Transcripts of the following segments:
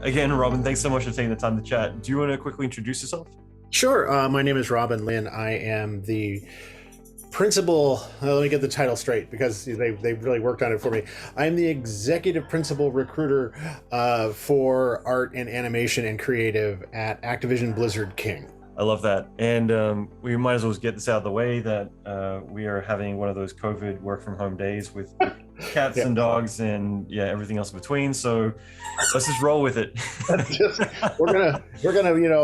Again, Robin, thanks so much for taking the time to chat. Do you want to quickly introduce yourself? Sure. My name is Robin Linn. I am the principal. Let me get the title straight because they really worked on it for me. I'm the executive principal recruiter for art and animation and creative at Activision Blizzard King. I love that. And we might as well get this out of the way that we are having one of those COVID work from home days with cats and dogs and everything else in between. So let's just roll with it. we're gonna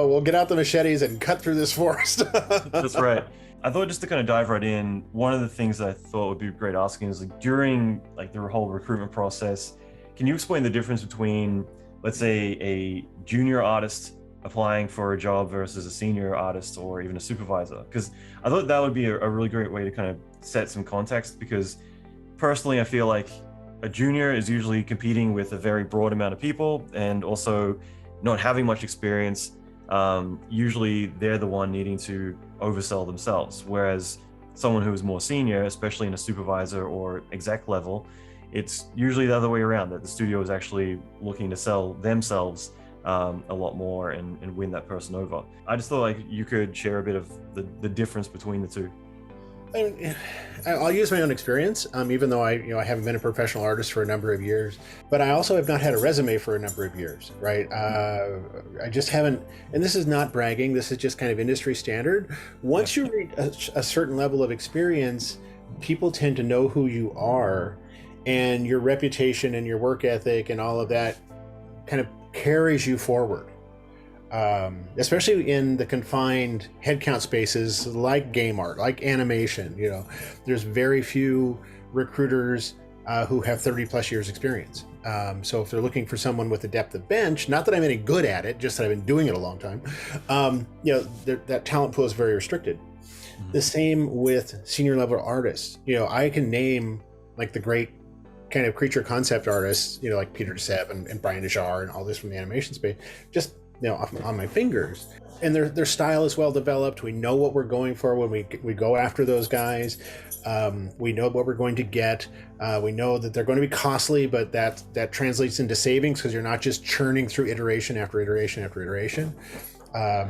we'll get out the machetes and cut through this forest. That's right. I thought just to kind of dive right in, one of the things that I thought would be great asking is like during like the whole recruitment process, can you explain the difference between, let's say, a junior artist applying for a job versus a senior artist or even a supervisor? Because I thought that would be a really great way to kind of set some context, because personally I feel like a junior is usually competing with a very broad amount of people and also not having much experience. Usually they're the one needing to oversell themselves, whereas someone who is more senior, especially in a supervisor or exec level, it's usually the other way around, that the studio is actually looking to sell themselves a lot more and win that person over. I just thought like you could share a bit of the difference between the two. I'll use my own experience, even though I haven't been a professional artist for a number of years, but I also have not had a resume for a number of years, right? I just haven't, and this is not bragging, this is just kind of industry standard. Once you reach a certain level of experience, people tend to know who you are, and your reputation and your work ethic and all of that kind of carries you forward. Especially in the confined headcount spaces like game art, like animation, there's very few recruiters who have 30 plus years experience. So if they're looking for someone with a depth of bench, not that I'm any good at it, just that I've been doing it a long time, that talent pool is very restricted. Mm-hmm. The same with senior level artists. I can name like the great kind of creature concept artists, like Peter DeSev and Brian Dejar and all this from the animation space, just on my fingers, and their style is well developed. We know what we're going for when we go after those guys. We know what we're going to get. We know that they're going to be costly, but that translates into savings because you're not just churning through iteration after iteration after iteration.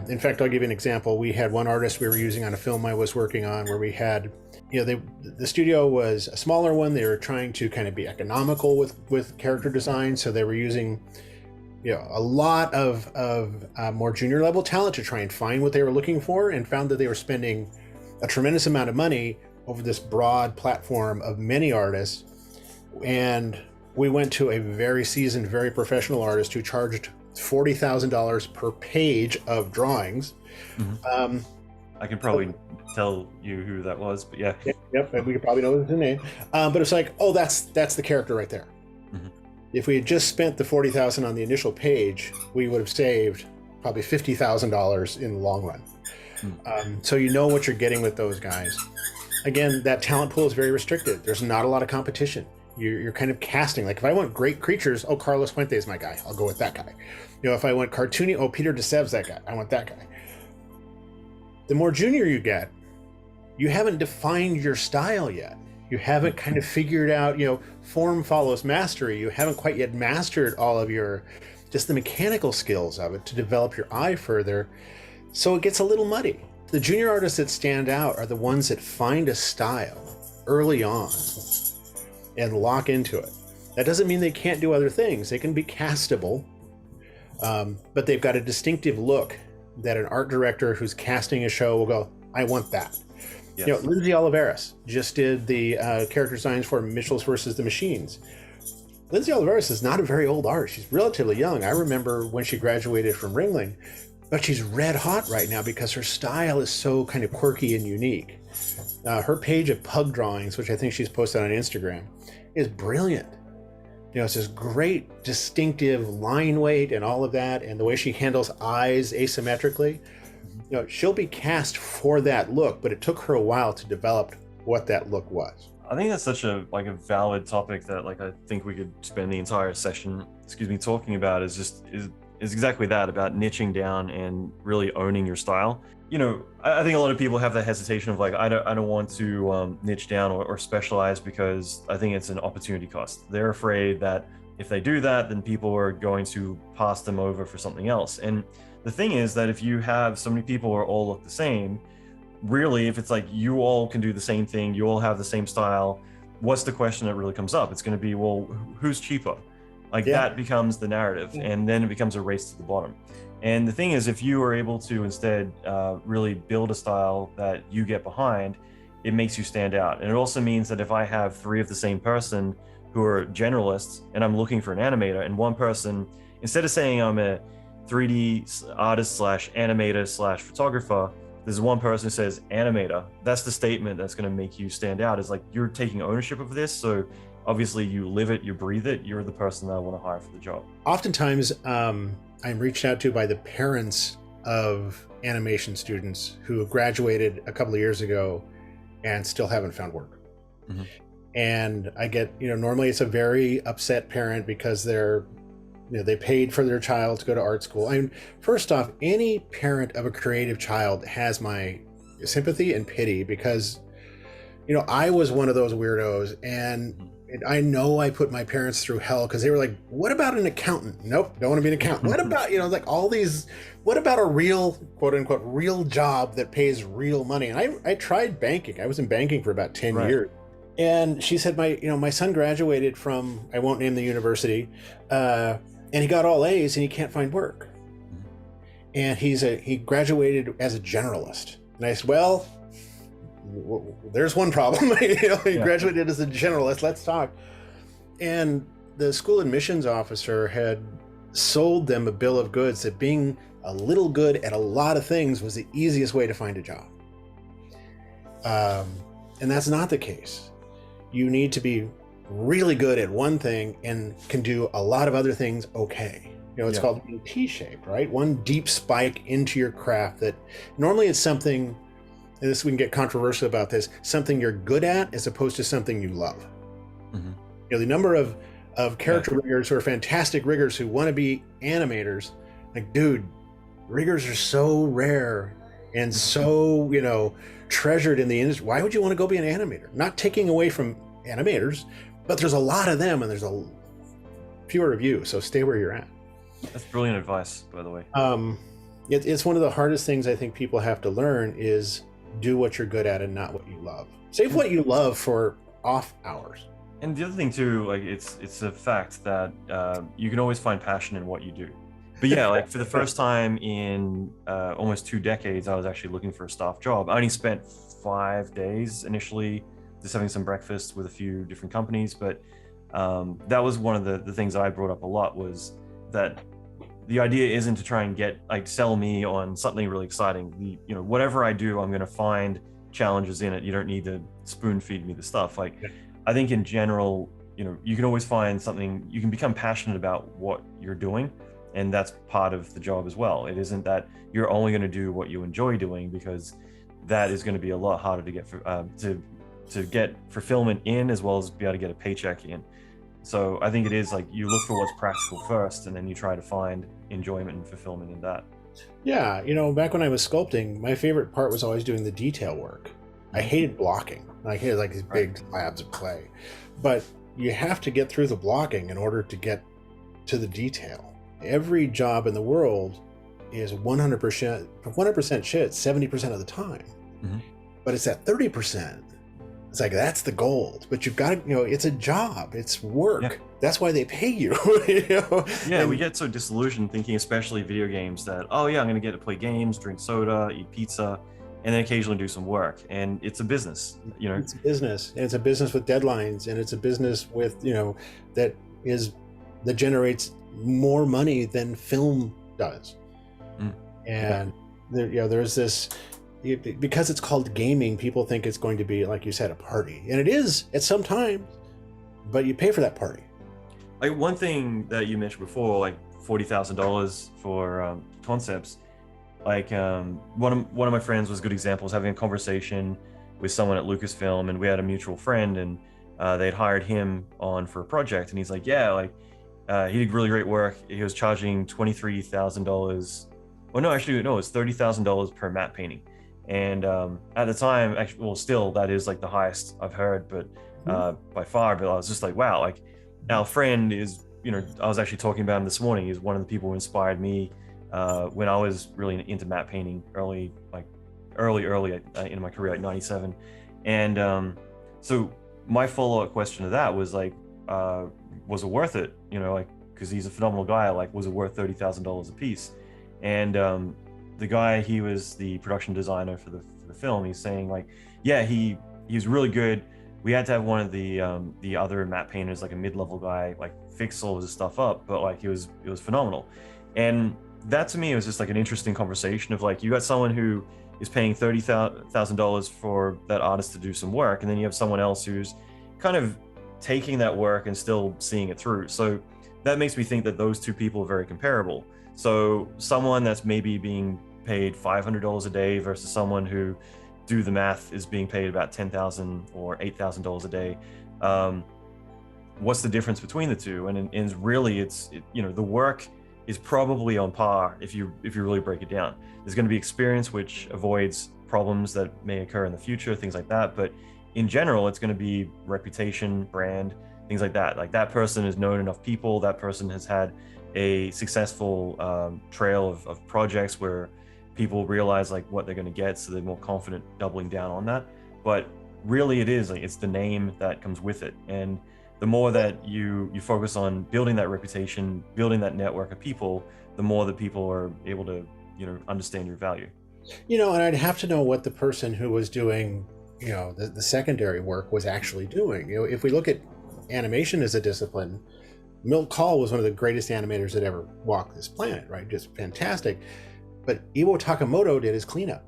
In fact, I'll give you an example. We had one artist we were using on a film I was working on where we had, the studio was a smaller one. They were trying to kind of be economical with character design, so they were using a lot of more junior level talent to try and find what they were looking for, and found that they were spending a tremendous amount of money over this broad platform of many artists. And we went to a very seasoned, very professional artist who charged $40,000 per page of drawings. Mm-hmm. I can probably tell you who that was, but yeah. Yep, we could probably know his name. But it's like, oh, that's the character right there. Mm-hmm. If we had just spent the $40,000 on the initial page, we would have saved probably $50,000 in the long run. So you know what you're getting with those guys. Again, that talent pool is very restricted. There's not a lot of competition. You're kind of casting. Like if I want great creatures, oh, Carlos Fuente is my guy. I'll go with that guy. If I want cartoony, oh, Peter DeSev's that guy. I want that guy. The more junior you get, you haven't defined your style yet. You haven't kind of figured out, form follows mastery. You haven't quite yet mastered all of just the mechanical skills of it to develop your eye further. So it gets a little muddy. The junior artists that stand out are the ones that find a style early on and lock into it. That doesn't mean they can't do other things. They can be castable, but they've got a distinctive look that an art director who's casting a show will go, I want that. Yes. Lindsay Oliveras just did the character designs for Mitchells versus the Machines. Lindsay Oliveras is not a very old artist. She's relatively young. I remember when she graduated from Ringling, but she's red hot right now because her style is so kind of quirky and unique. Her page of pug drawings, which I think she's posted on Instagram, is brilliant. It's this great distinctive line weight and all of that, and the way she handles eyes asymmetrically. She'll be cast for that look, but it took her a while to develop what that look was. I think that's such a valid topic that I think we could spend the entire session, talking about is exactly that, about niching down and really owning your style. I think a lot of people have that hesitation of I don't want to niche down or specialize because I think it's an opportunity cost. They're afraid that if they do that, then people are going to pass them over for something else. And the thing is that if you have so many people who are all look the same, really, if it's like you all can do the same thing, you all have the same style, what's the question that really comes up? It's going to be, well, who's cheaper? Like that becomes the narrative, and then it becomes a race to the bottom. And the thing is, if you are able to instead really build a style that you get behind, it makes you stand out. And it also means that if I have 3 of the same person who are generalists and I'm looking for an animator, and one person, instead of saying I'm a 3D artist / animator / photographer, there's one person who says animator. That's the statement that's going to make you stand out. Is like, you're taking ownership of this. So obviously you live it, you breathe it. You're the person that I want to hire for the job. Oftentimes, I'm reached out to by the parents of animation students who graduated a couple of years ago and still haven't found work. Mm-hmm. And I get, normally it's a very upset parent because they paid for their child to go to art school. I mean, first off, any parent of a creative child has my sympathy and pity, because, I was one of those weirdos, and I know I put my parents through hell because they were like, what about an accountant? Nope, don't want to be an accountant. What about, like all these, what about a real, quote unquote, real job that pays real money? And I tried banking. I was in banking for about 10 years. And she said, my son graduated from, I won't name the university, and he got all A's and he can't find work. And he graduated as a generalist. And I said, well, there's one problem. He graduated as a generalist. Let's talk. And the school admissions officer had sold them a bill of goods that being a little good at a lot of things was the easiest way to find a job. And that's not the case. You need to be really good at one thing and can do a lot of other things okay. It's called being T-shaped, right? One deep spike into your craft that normally it's something, and we can get controversial about this, something you're good at as opposed to something you love. Mm-hmm. The number of character riggers who are fantastic riggers who want to be animators, like, dude, riggers are so rare and so, treasured in the industry. Why would you want to go be an animator? Not taking away from animators, but there's a lot of them and there's a fewer of you, so stay where you're at. That's brilliant advice, by the way. It's one of the hardest things I think people have to learn is do what you're good at and not what you love. Save what you love for off hours. And the other thing too, like it's a fact that you can always find passion in what you do. But yeah, like for the first time in almost 2 decades, I was actually looking for a staff job. I only spent 5 days initially just having some breakfast with a few different companies. But that was one of the things that I brought up a lot, was that the idea isn't to try and sell me on something really exciting. Whatever I do, I'm going to find challenges in it. You don't need to spoon feed me the stuff. I think in general, you can always find something, you can become passionate about what you're doing. And that's part of the job as well. It isn't that you're only going to do what you enjoy doing, because that is going to be a lot harder to get to get fulfillment in, as well as be able to get a paycheck in. So I think it is like you look for what's practical first, and then you try to find enjoyment and fulfillment in that. Yeah, back when I was sculpting, my favorite part was always doing the detail work. I hated blocking. I hated like these big slabs of clay. But you have to get through the blocking in order to get to the detail. Every job in the world is 100% shit 70% of the time. Mm-hmm. But it's that 30%. It's like, that's the gold. But you've got to, it's a job. It's work. Yeah. That's why they pay you. Yeah, we get so disillusioned thinking, especially video games, that, oh yeah, I'm going to get to play games, drink soda, eat pizza, and then occasionally do some work. And it's a business, It's a business. And it's a business with deadlines. And it's a business with, that generates more money than film does. And there's this, because it's called gaming, people think it's going to be, like you said, a party, and it is at some times, but you pay for that party. Like one thing that you mentioned before, like $40,000 for concepts. Like one of my friends was a good example. Was having a conversation with someone at Lucasfilm, and we had a mutual friend, and they'd hired him on for a project, and he's like, he did really great work. He was charging $23,000. Well, no, actually, no, it's $30,000 per matte painting. And at the time, actually, well, still, that is like the highest I've heard, but by far. But I was just like, wow, like our friend is I was actually talking about him this morning. He's one of the people who inspired me when I was really into matte painting early in my career, like 97. And so my follow-up question to that was like, was it worth it? Like, because he's a phenomenal guy, like, was it worth $30,000 a piece? And the guy, he was the production designer for the film. He's saying like, yeah, he was really good. We had to have one of the other matte painters, like a mid-level guy, like fix all of this stuff up, but like it was phenomenal. And that to me was just like an interesting conversation of like, you got someone who is paying $30,000 for that artist to do some work, and then you have someone else who's kind of taking that work and still seeing it through. So that makes me think that those two people are very comparable. So someone that's maybe being paid $500 a day versus someone who, do the math, is being paid about $10,000 or $8,000 a day. What's the difference between the two? And really, the work is probably on par if you really break it down. There's going to be experience which avoids problems that may occur in the future, things like that. But in general, it's going to be reputation, brand, things like that. Like, that person has known enough people, that person has had a successful trail of projects where people realize like what they're going to get, so they're more confident doubling down on that. But really, it is like, it's the name that comes with it. And the more that you focus on building that reputation, building that network of people, the more that people are able to understand your value. And I'd have to know what the person who was doing the secondary work was actually doing. If we look at animation as a discipline, Milt Kahl was one of the greatest animators that ever walked this planet, right? Just fantastic. But Iwo Takamoto did his cleanup.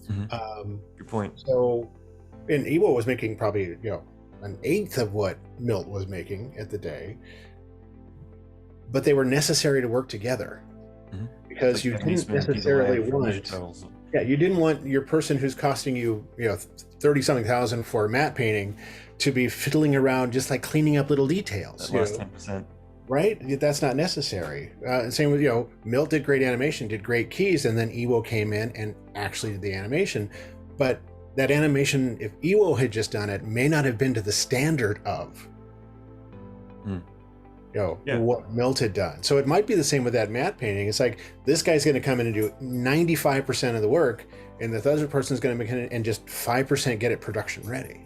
Mm-hmm. Good point. So, and Iwo was making probably an eighth of what Milt was making at the day, but they were necessary to work together. Mm-hmm. Because you didn't necessarily you didn't want your person who's costing you 30-something thousand for matte painting to be fiddling around just like cleaning up little details. That last 10%. Right? That's not necessary. Same with, Milt did great animation, did great keys, and then Iwo came in and actually did the animation. But that animation, if Iwo had just done it, may not have been to the standard of what Milt had done. So it might be the same with that matte painting. It's like, this guy's going to come in and do 95% of the work, and the other person's going to come in and just 5% get it production ready.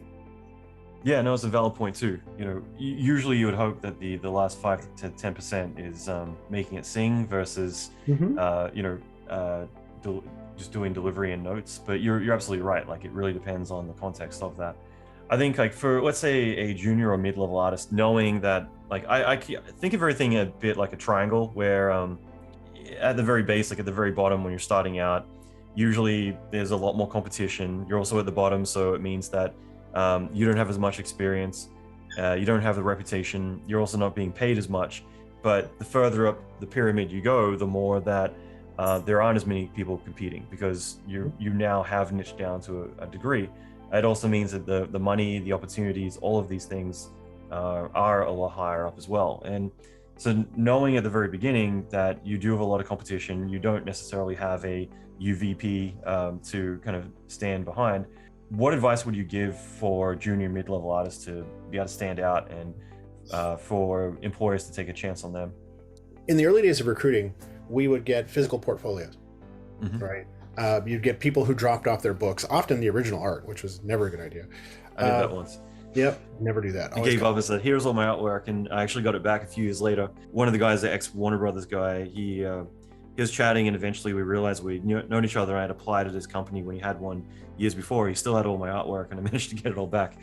Yeah, no, it's a valid point too. Usually you would hope that the last 5 to 10% is making it sing versus just doing delivery and notes. But you're absolutely right. Like, it really depends on the context of that. I think, like, for, let's say, a junior or mid-level artist, knowing that, like, I think of everything a bit like a triangle, where at the very base, like at the very bottom when you're starting out, usually there's a lot more competition. You're also at the bottom, so it means that you don't have as much experience, you don't have the reputation, you're also not being paid as much. But the further up the pyramid you go, the more that there aren't as many people competing, because you now have niched down to a degree. It also means that the money, the opportunities, all of these things are a lot higher up as well. And so knowing at the very beginning that you do have a lot of competition, you don't necessarily have a UVP to kind of stand behind. What advice would you give for junior mid-level artists to be able to stand out, and for employers to take a chance on them? In the early days of recruiting, we would get physical portfolios, right? You'd get people who dropped off their books, often the original art, which was never a good idea. I did that once. Yep, never do that. I gave up and said, here's all my artwork, and I actually got it back a few years later. One of the guys, the ex-Warner Brothers guy, he was chatting, and eventually we realized we'd known each other. I had applied at his company when he had one years before. He still had all my artwork, and I managed to get it all back.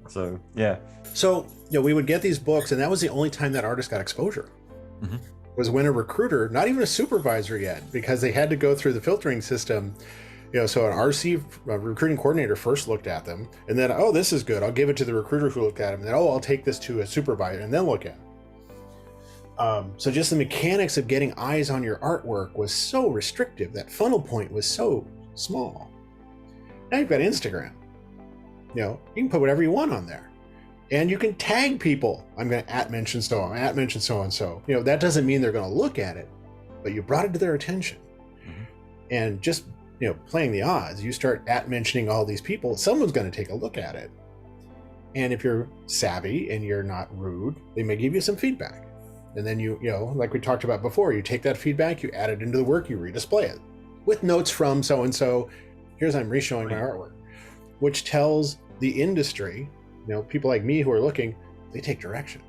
So, yeah. So, we would get these books, and that was the only time that artist got exposure. Was when a recruiter, not even a supervisor yet, because they had to go through the filtering system. So an RC, a recruiting coordinator, first looked at them, and then, oh, this is good, I'll give it to the recruiter who looked at them, and then, oh, I'll take this to a supervisor, and then look at it. So just the mechanics of getting eyes on your artwork was so restrictive. That funnel point was so small. Now you've got Instagram. You can put whatever you want on there. And you can tag people. I'm going to @mention so-and-so. That doesn't mean they're going to look at it, but you brought it to their attention. And just, playing the odds, you start @mentioning all these people, someone's going to take a look at it. And if you're savvy and you're not rude, they may give you some feedback. And then you know, like we talked about before, you take that feedback, you add it into the work, you redisplay it with notes from so-and-so. Here's I'm re-showing my artwork, which tells the industry, you know, people like me who are looking, they take direction,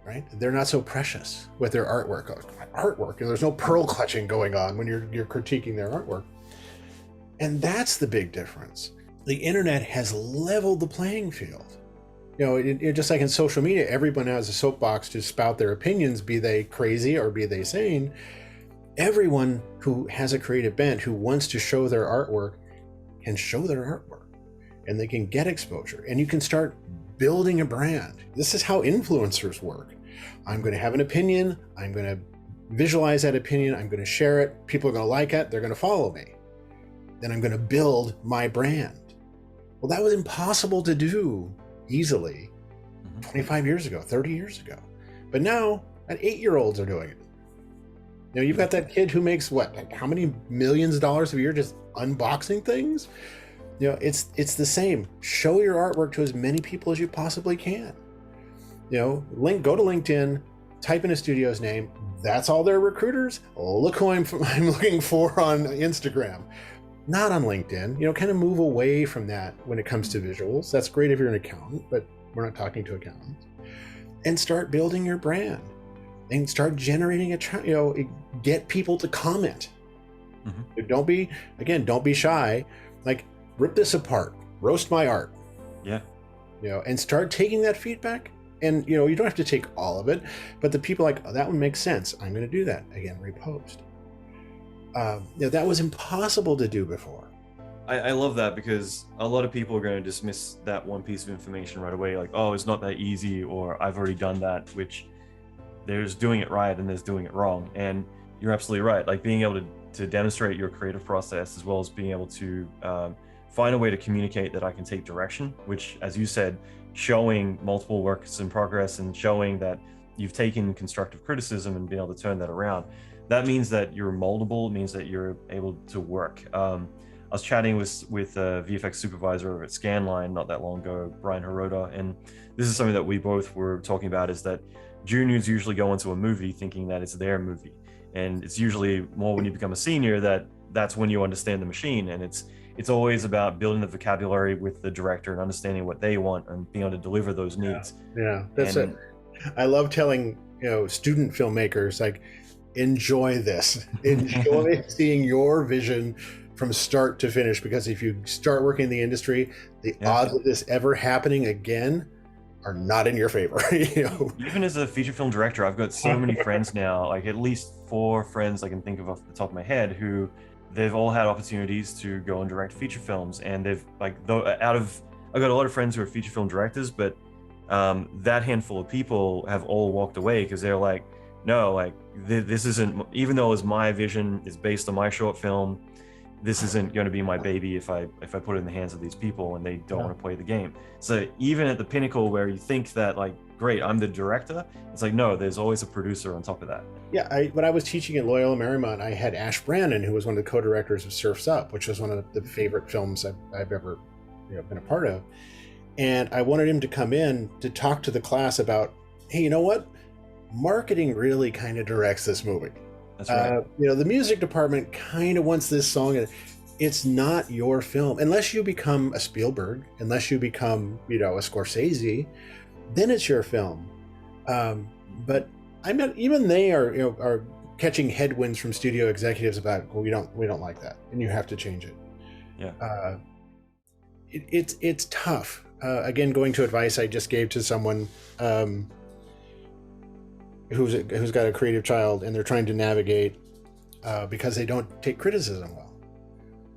right? They're not so precious with their artwork. And there's no pearl clutching going on when you're critiquing their artwork. And that's the big difference. The internet has leveled the playing field. You know, it just like in social media, everyone has a soapbox to spout their opinions, be they crazy or be they sane. Everyone who has a creative bent, who wants to show their artwork, can show their artwork, and they can get exposure, and you can start building a brand. This is how influencers work. I'm going to have an opinion. I'm going to visualize that opinion. I'm going to share it. People are going to like it. They're going to follow me. Then I'm going to build my brand. Well, that was impossible to do easily 25 years ago, 30 years ago. But now, 8-year-olds are doing it. You know, you've got that kid who makes what, like how many millions of dollars a year just unboxing things? You know, it's the same. Show your artwork to as many people as you possibly can. You know, go to LinkedIn, type in a studio's name. That's all their recruiters. Look who I'm looking for on Instagram. Not on LinkedIn. You know, kind of move away from that when it comes to visuals. That's great if you're an accountant, but we're not talking to accountants. And start building your brand. And start generating get people to comment. Don't be shy. Like, rip this apart, roast my art. Yeah. You know, and start taking that feedback. And, you know, you don't have to take all of it, but the people like, oh, that one makes sense. I'm going to do that. Again, repost. You know, that was impossible to do before. I love that, because a lot of people are going to dismiss that one piece of information right away. Like, oh, it's not that easy, or I've already done that, which there's doing it right and there's doing it wrong. And you're absolutely right. Like, being able to demonstrate your creative process, as well as being able to find a way to communicate that I can take direction, which, as you said, showing multiple works in progress and showing that you've taken constructive criticism and been able to turn that around. That means that you're moldable. It means that you're able to work. I was chatting with a VFX supervisor over at Scanline not that long ago, Brian Hirota, and this is something that we both were talking about, is that juniors usually go into a movie thinking that it's their movie. And it's usually more when you become a senior that's when you understand the machine. And it's always about building the vocabulary with the director and understanding what they want and being able to deliver those needs. Yeah, that's it. I love telling, you know, student filmmakers, like, enjoy this. Enjoy seeing your vision from start to finish, because if you start working in the industry, the odds of this ever happening again are not in your favor. You know? Even as a feature film director, I've got so many friends now, like at least 4 friends I can think of off the top of my head, who they've all had opportunities to go and direct feature films, and they've I've got a lot of friends who are feature film directors, but that handful of people have all walked away because they're like, no, like this isn't, even though it's my vision, is based on my short film, this isn't going to be my baby if I put it in the hands of these people and they don't want to play the game. So even at the pinnacle where you think that, like, great, I'm the director, it's like, no, there's always a producer on top of that. Yeah, when I was teaching at Loyola Marymount, I had Ash Brandon, who was one of the co-directors of Surf's Up, which was one of the favorite films I've ever been a part of. And I wanted him to come in to talk to the class about, hey, you know what? Marketing really kind of directs this movie. That's right. The music department kind of wants this song, and it's not your film unless you become a Spielberg, unless you become, a Scorsese, then it's your film. But even they are catching headwinds from studio executives about, well, we don't like that, and you have to change it. Yeah. It's tough. Again, going to advice I just gave to someone who's got a creative child, and they're trying to navigate because they don't take criticism well.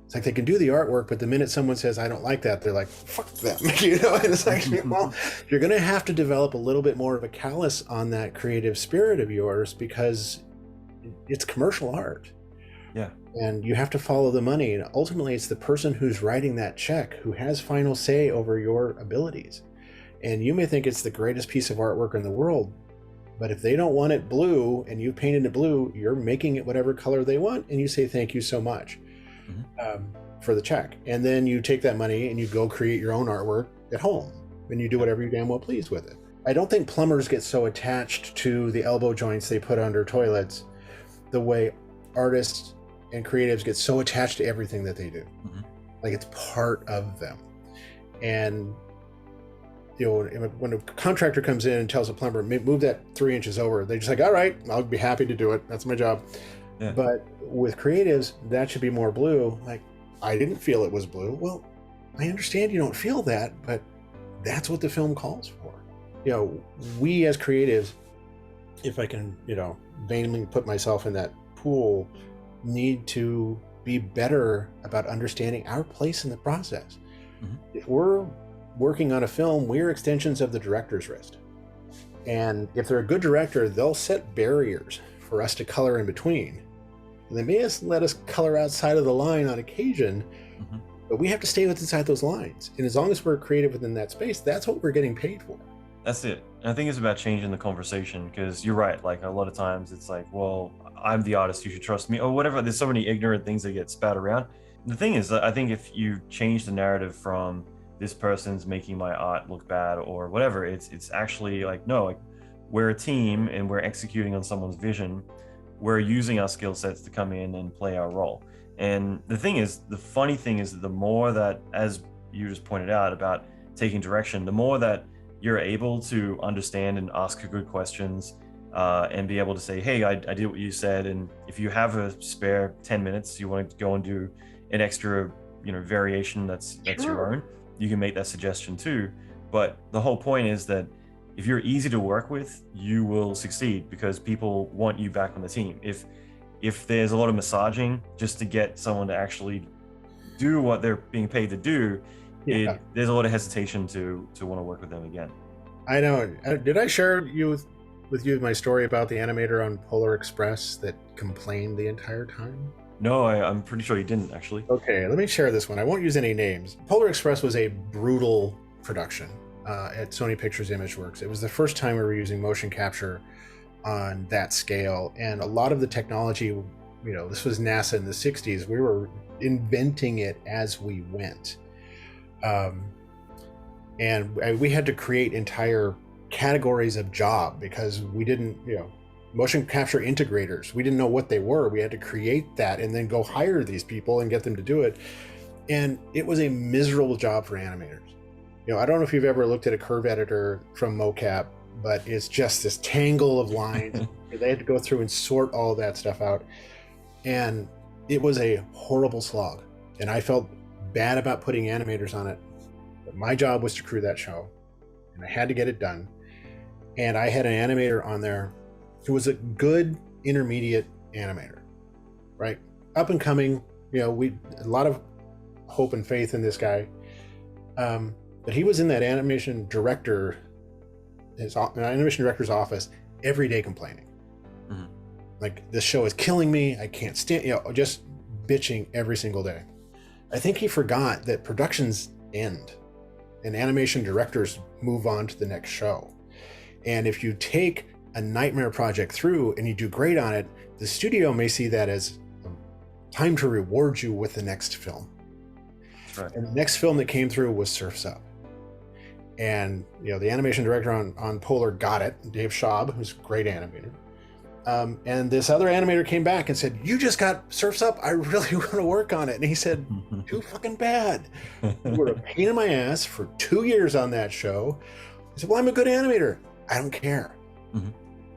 It's like they can do the artwork, but the minute someone says, I don't like that, they're like, fuck them. And it's like, well, you're going to have to develop a little bit more of a callus on that creative spirit of yours, because it's commercial art. Yeah. And you have to follow the money. And ultimately, it's the person who's writing that check who has final say over your abilities. And you may think it's the greatest piece of artwork in the world, but if they don't want it blue and you painted it blue, you're making it whatever color they want, and you say thank you so much for the check. And then you take that money and you go create your own artwork at home, and you do whatever you damn well please with it. I don't think plumbers get so attached to the elbow joints they put under toilets the way artists and creatives get so attached to everything that they do. Mm-hmm. Like it's part of them. And you know, when a contractor comes in and tells a plumber, move that 3 inches over, they're just like, all right, I'll be happy to do it. That's my job. Yeah. But with creatives, that should be more blue. Like, I didn't feel it was blue. Well, I understand you don't feel that, but that's what the film calls for. You know, we as creatives, if I can, you know, vainly put myself in that pool, need to be better about understanding our place in the process. Mm-hmm. If we're working on a film, we're extensions of the director's wrist. And if they're a good director, they'll set barriers for us to color in between. And they may let us color outside of the line on occasion, mm-hmm. but we have to stay inside those lines. And as long as we're creative within that space, that's what we're getting paid for. That's it. And I think it's about changing the conversation, because you're right. Like a lot of times it's like, well, I'm the artist, you should trust me, or whatever. There's so many ignorant things that get spat around. The thing is, I think if you change the narrative from this person's making my art look bad or whatever, it's actually like, no, like we're a team and we're executing on someone's vision. We're using our skill sets to come in and play our role. And the thing is, the funny thing is that the more that, as you just pointed out about taking direction, the more that you're able to understand and ask good questions and be able to say, hey, I did what you said. And if you have a spare 10 minutes, you want to go and do an extra, you know, variation that's Sure. your own, you can make that suggestion too. But the whole point is that if you're easy to work with, you will succeed because people want you back on the team. If there's a lot of massaging just to get someone to actually do what they're being paid to do, there's a lot of hesitation to want to work with them again. I know. Did I share with you my story about the animator on Polar Express that complained the entire time? No, I'm pretty sure you didn't, actually. Okay, let me share this one. I won't use any names. Polar Express was a brutal production at Sony Pictures Imageworks. It was the first time we were using motion capture on that scale. And a lot of the technology, you know, this was NASA in the 60s. We were inventing it as we went. And we had to create entire categories of job because we didn't, you know, motion capture integrators. We didn't know what they were. We had to create that and then go hire these people and get them to do it. And it was a miserable job for animators. You know, I don't know if you've ever looked at a curve editor from mocap, but it's just this tangle of lines. They had to go through and sort all of that stuff out. And it was a horrible slog. And I felt bad about putting animators on it. But my job was to crew that show. And I had to get it done. And I had an animator on there who was a good intermediate animator, right? Up and coming, you know, a lot of hope and faith in this guy. But he was in that animation director's office every day complaining. Mm-hmm. Like, this show is killing me. I can't stand, you know, just bitching every single day. I think he forgot that productions end and animation directors move on to the next show. And if you take a nightmare project through and you do great on it, the studio may see that as time to reward you with the next film. Right. And the next film that came through was Surf's Up. And, you know, the animation director on Polar got it, Dave Schaub, who's a great animator. And this other animator came back and said, you just got Surf's Up. I really want to work on it. And he said, too fucking bad. You were a pain in my ass for 2 years on that show. I said, well, I'm a good animator. I don't care. Mm-hmm.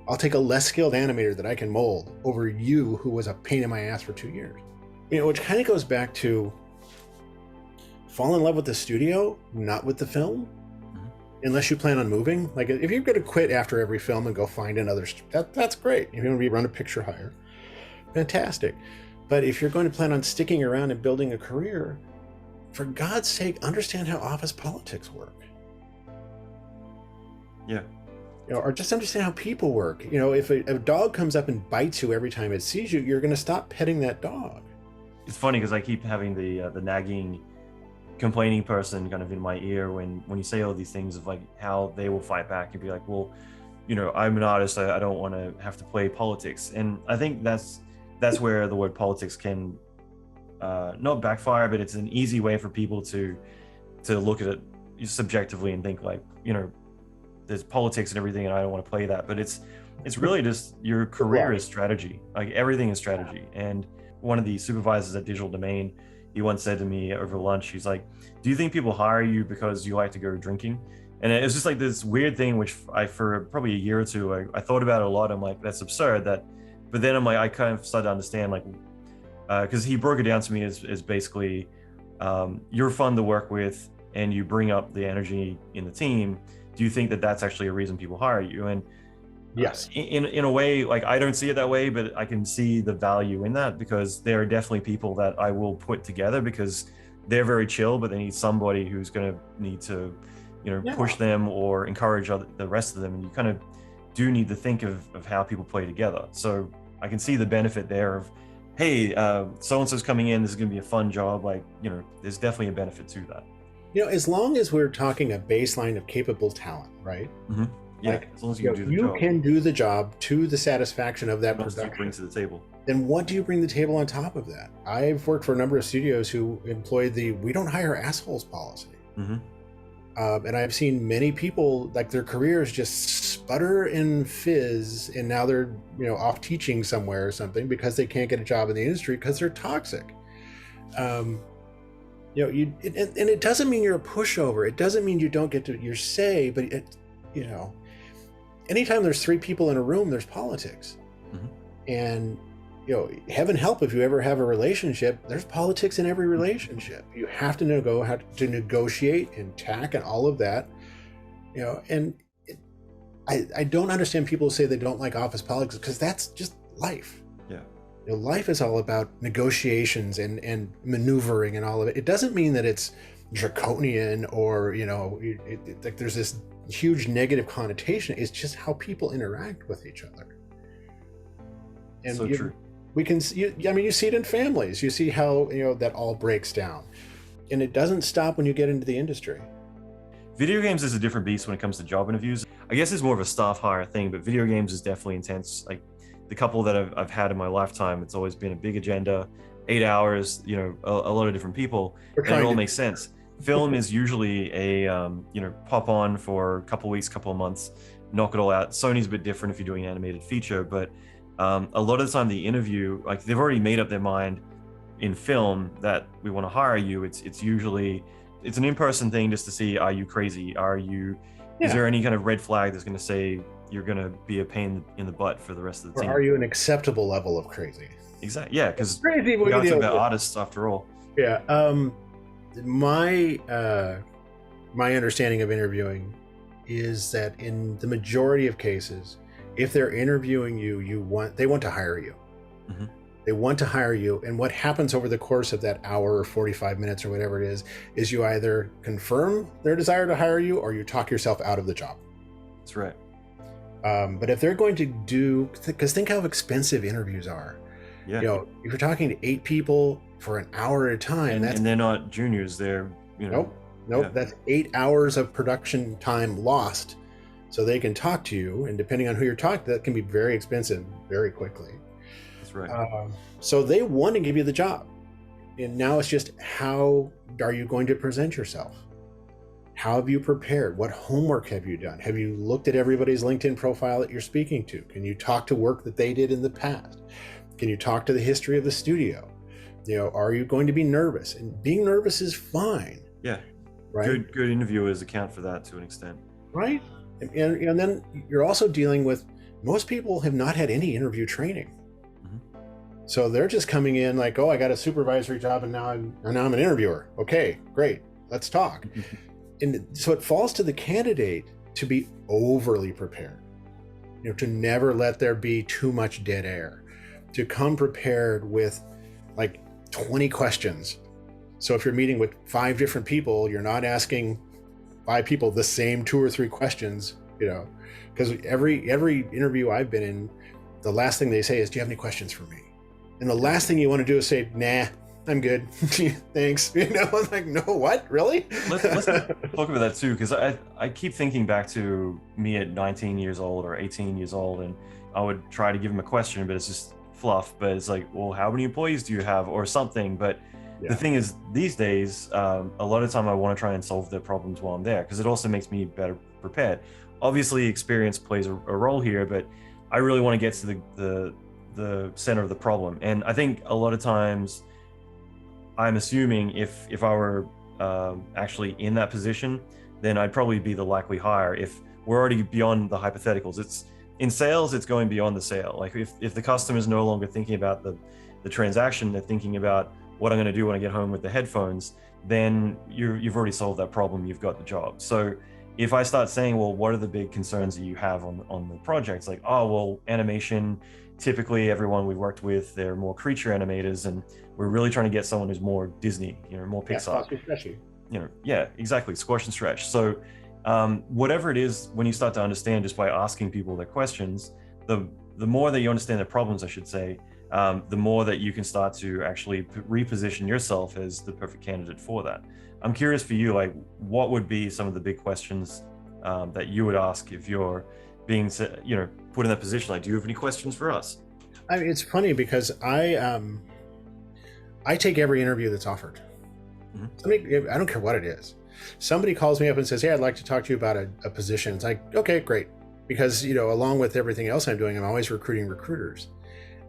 I'll take a less skilled animator that I can mold over you who was a pain in my ass for 2 years. You know, which kind of goes back to fall in love with the studio, not with the film. Unless you plan on moving. Like, if you're going to quit after every film and go find another, that's great. If you're going to run a picture hire, fantastic. But if you're going to plan on sticking around and building a career, for God's sake, understand how office politics work. Yeah. You know, or just understand how people work. You know, if a dog comes up and bites you every time it sees you, you're going to stop petting that dog. It's funny because I keep having the nagging, complaining person kind of in my ear when you say all these things of like how they will fight back and be like, well, you know, I'm an artist, I don't want to have to play politics. And I think that's where the word politics can not backfire, but it's an easy way for people to look at it subjectively and think like, you know, there's politics and everything, and I don't want to play that. But it's really just your career is strategy. Like everything is strategy. And one of the supervisors at Digital Domain, he once said to me over lunch, he's like, "Do you think people hire you because you like to go drinking?" And it was just like this weird thing, which for probably a year or two, I thought about it a lot. I'm like, that's absurd. But then I'm like, I kind of started to understand, like, because he broke it down to me as basically, you're fun to work with and you bring up the energy in the team. Do you think that that's actually a reason people hire you? And yes, in a way, like, I don't see it that way, but I can see the value in that, because there are definitely people that I will put together because they're very chill, but they need somebody who's going to need to, push them or encourage the rest of them. And you kind of do need to think of how people play together. So I can see the benefit there of, hey, so-and-so's coming in, this is going to be a fun job. Like, there's definitely a benefit to that. As long as we're talking a baseline of capable talent, right? Mm-hmm. Yeah, like, as long as you can do the job. You can do the job to the satisfaction of that production. What do you bring to the table? Then what do you bring to the table on top of that? I've worked for a number of studios who employed the "we don't hire assholes" policy. Mm-hmm. And I've seen many people, like, their careers just sputter and fizz, and now they're off teaching somewhere or something because they can't get a job in the industry because they're toxic. And it doesn't mean you're a pushover. It doesn't mean you don't get to your say, but anytime there's three people in a room, there's politics. Mm-hmm. And heaven help if you ever have a relationship, there's politics in every relationship. You have to negotiate and tack and all of that. And I don't understand people who say they don't like office politics, because that's just life. Yeah. Life is all about negotiations and maneuvering and all of it. It doesn't mean that it's draconian or like there's this huge negative connotation. It's just how people interact with each other. And so true. We can see, you see it in families. You see how that all breaks down, and it doesn't stop when you get into the industry. Video games is a different beast when it comes to job interviews. I guess it's more of a staff hire thing, but video games is definitely intense. Like the couple that I've had in my lifetime, it's always been a big agenda, 8 hours, a lot of different people, and it all makes sense. Film is usually a pop on for a couple of weeks, couple of months, knock it all out. Sony's a bit different if you're doing an animated feature, but a lot of the time the interview, like, they've already made up their mind in film that we want to hire you. It's usually an in-person thing just to see, are you crazy? Is there any kind of red flag that's going to say you're going to be a pain in the butt for the rest of the team? Or are you an acceptable level of crazy? Exactly. Yeah, because we're talking about artists after all. Yeah. My understanding of interviewing is that in the majority of cases, if they're interviewing you, they want to hire you. Mm-hmm. They want to hire you, and what happens over the course of that hour or 45 minutes or whatever it is you either confirm their desire to hire you or you talk yourself out of the job. That's right. But if they're going to do, because think how expensive interviews are. Yeah. If you're talking to 8 people for an hour at a time, and they're not juniors, they're Nope. Yeah. That's 8 hours of production time lost. So they can talk to you, and depending on who you're talking to, that can be very expensive very quickly. That's right. So they want to give you the job. And now it's just, how are you going to present yourself? How have you prepared? What homework have you done? Have you looked at everybody's LinkedIn profile that you're speaking to? Can you talk to work that they did in the past? Can you talk to the history of the studio? Are you going to be nervous? And being nervous is fine. Yeah. Right. Good interviewers account for that to an extent. Right. And then you're also dealing with, most people have not had any interview training. Mm-hmm. So they're just coming in like, oh, I got a supervisory job and now I'm an interviewer. Okay, great. Let's talk. And so it falls to the candidate to be overly prepared, to never let there be too much dead air, to come prepared with like 20 questions. So if you're meeting with 5 different people, you're not asking 5 people the same 2 or 3 questions, because every interview I've been in, the last thing they say is, do you have any questions for me? And the last thing you want to do is say, nah, I'm good. Thanks. I'm like, no, what? Really? Let's talk about that too, because I keep thinking back to me at 19 years old or 18 years old, and I would try to give them a question, but it's just fluff. But it's like, well, how many employees do you have or something? But the thing is, these days, a lot of time I want to try and solve their problems while I'm there, because it also makes me better prepared. obviously experience plays a role here, but I really want to get to the center of the problem. And I think a lot of times I'm assuming if I were actually in that position, then I'd probably be the likely hire. If we're already beyond the hypotheticals, it's in sales, it's going beyond the sale. Like if the customer's no longer thinking about the transaction, they're thinking about what I'm going to do when I get home with the headphones, then you've already solved that problem. You've got the job. So if I start saying, well, what are the big concerns that you have on the projects? Like, oh, well, animation, typically everyone we've worked with, they're more creature animators, and we're really trying to get someone who's more Disney, more Pixar. Yeah, exactly, squash and stretch. So whatever it is, when you start to understand just by asking people their questions, the more that you understand their problems, I should say, the more that you can start to actually reposition yourself as the perfect candidate for that. I'm curious for you, like, what would be some of the big questions that you would ask if you're being, put in that position? Like, do you have any questions for us? I mean, it's funny because I take every interview that's offered. Mm-hmm. I don't care what it is. Somebody calls me up and says, hey, I'd like to talk to you about a position. It's like, okay, great. Because, along with everything else I'm doing, I'm always recruiting recruiters.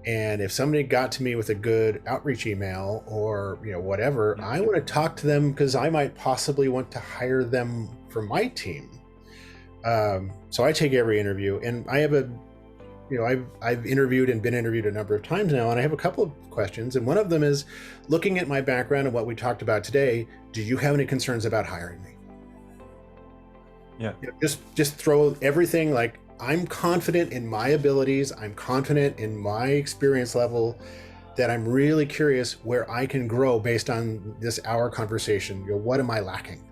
And if somebody got to me with a good outreach email or, whatever, I want to talk to them because I might possibly want to hire them for my team. So I take every interview, and I have I've interviewed and been interviewed a number of times now, and I have a couple of questions. And one of them is, looking at my background and what we talked about today, do you have any concerns about hiring me? Yeah. Just throw everything, like, I'm confident in my abilities. I'm confident in my experience level, that I'm really curious where I can grow based on this hour conversation. What am I lacking?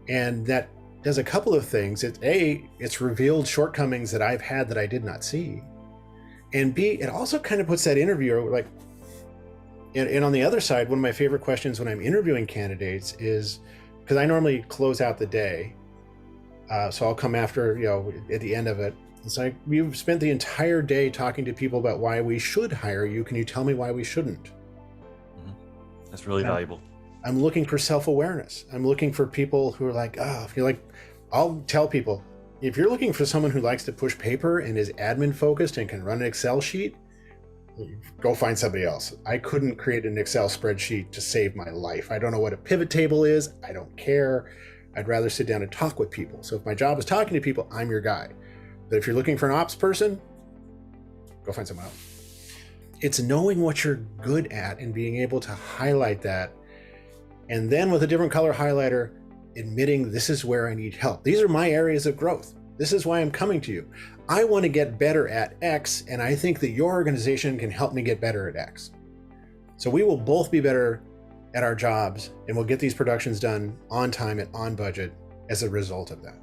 And that does a couple of things. It's revealed shortcomings that I've had that I did not see. And B, it also kind of puts that interviewer like, and on the other side, one of my favorite questions when I'm interviewing candidates is, because I normally close out the day, so I'll come after, at the end of it. It's like, you've spent the entire day talking to people about why we should hire you. Can you tell me why we shouldn't? Mm-hmm. That's really valuable. I'm looking for self-awareness. I'm looking for people who are like, I'll tell people, if you're looking for someone who likes to push paper and is admin focused and can run an Excel sheet, go find somebody else. I couldn't create an Excel spreadsheet to save my life. I don't know what a pivot table is. I don't care. I'd rather sit down and talk with people. So if my job is talking to people, I'm your guy. But if you're looking for an ops person, go find someone else. It's knowing what you're good at and being able to highlight that. And then with a different color highlighter, admitting this is where I need help. These are my areas of growth. This is why I'm coming to you. I want to get better at X, and I think that your organization can help me get better at X. So we will both be better at our jobs, and we'll get these productions done on time and on budget as a result of that.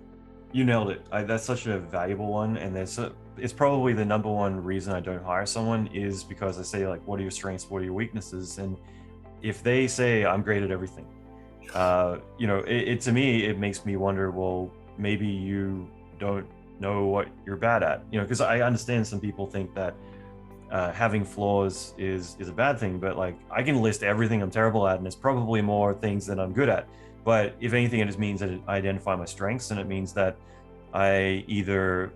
You nailed it. That's such a valuable one, and it's probably the number one reason I don't hire someone, is because I say, like, what are your strengths, what are your weaknesses? And if they say I'm great at everything, to me, it makes me wonder, well, maybe you don't know what you're bad at, because I understand some people think that having flaws is a bad thing, but like, I can list everything I'm terrible at, and it's probably more things that I'm good at. But if anything, it just means that I identify my strengths, and it means that I either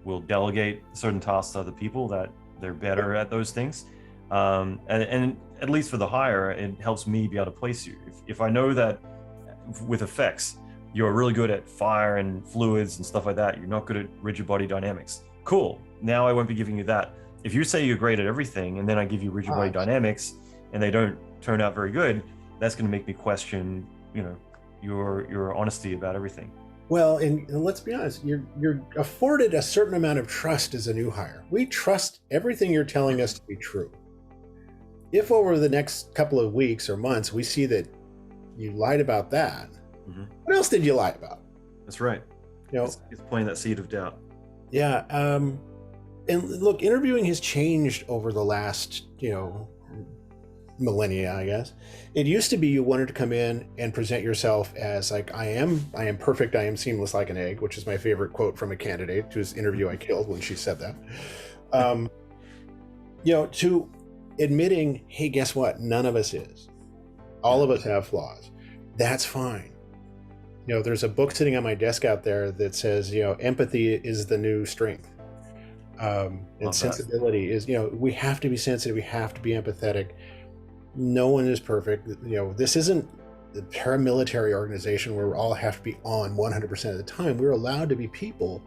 will delegate certain tasks to other people that they're better at those things. And at least for the hire, it helps me be able to place you. If I know that with effects, you're really good at fire and fluids and stuff like that, you're not good at rigid body dynamics. Cool. Now I won't be giving you that. If you say you're great at everything, and then I give you rigid body dynamics and they don't turn out very good, that's going to make me question, your honesty about everything. Well, and let's be honest, you're afforded a certain amount of trust as a new hire. We trust everything you're telling us to be true. If over the next couple of weeks or months, we see that you lied about that, mm-hmm. What else did you lie about? That's right. It's playing that seed of doubt. Yeah. And look, interviewing has changed over the last, millennia, I guess. It used to be you wanted to come in and present yourself as like, I am perfect, I am seamless like an egg, which is my favorite quote from a candidate whose interview I killed when she said that. To admitting, hey, guess what? None of us is. All of us have flaws. That's fine. There's a book sitting on my desk out there that says, empathy is the new strength. And sensibility is, we have to be sensitive. We have to be empathetic. No one is perfect. This isn't the paramilitary organization where we all have to be on 100% of the time. We're allowed to be people.